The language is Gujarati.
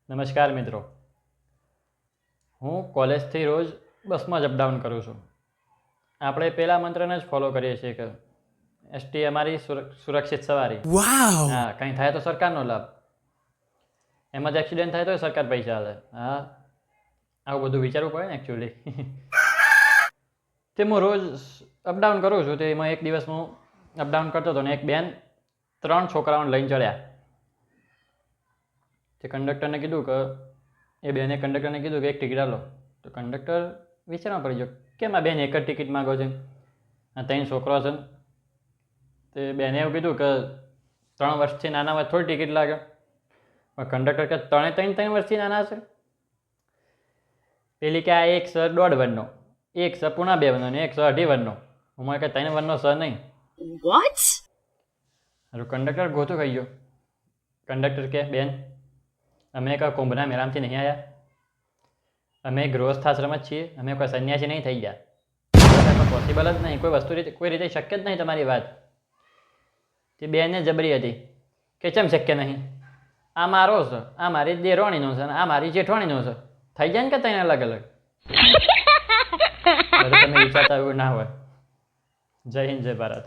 નમસ્કાર મિત્રો, હું કોલેજથી રોજ બસમાં જ અપડાઉન કરું છું. આપણે પહેલા મંત્રને જ ફોલો કરીએ છીએ કે એસટી અમારી સુરક્ષિત સવારી. હા, કંઈ થાય તો સરકારનો લાભ. એમાં જ એક્સિડન્ટ થાય તો સરકાર પૈસા આલે. હા, આવું બધું વિચારવું પડે ને એકચ્યુઅલી. તે હું રોજ અપડાઉન કરું છું. તે એમાં એક દિવસ હું અપડાઉન કરતો હતો ને એક બેન 3 છોકરાઓને લઈને ચડ્યા. તે કંડક્ટરને કીધું કે એ બેને કંડક્ટરને કીધું કે એક ટિકિટ આલો. તો કંડક્ટર વિચારવા પડી ગયો કેમ આ બેન એક જ ટિકિટ માગો છે, આ 3 છોકરા છે. તે બેને એવું કીધું કે 3 વર્ષથી નાના હોય થોડી ટિકિટ લાગે. પણ કંડક્ટર કે 3 વર્ષથી નાના છે. પેલી કે આ એક સર 1.5 વર્ષનો, એક સર પૂણા 2 વર્ષનો, એક સર 2.5 વર્ષનો. હું કે 3 વર્ષનો સર નહીં. What? કંડક્ટર ગોતો ખાઈ ગયો. કંડક્ટર કે બેન, અમે કોઈ કુંભના મેળામાંથી નહીં આવ્યા, અમે ગૃહસ્થાશ્રમ જ છીએ, અમે કોઈ સંન્યાસી નહીં થઈ ગયા. પોસિબલ જ નહીં, કોઈ વસ્તુ કોઈ રીતે શક્ય જ નહીં તમારી વાત. તે બેને જબરી હતી કે કેમ શક્ય નહીં, આ મારો છે, આ મારી દેરોણીનો છે, આ મારી જેઠવાણીનો છે, થઈ જાય ને કે તને અલગ અલગ. તમે વિચારતા એવું ના હોય. જય હિન્દ, જય ભારત.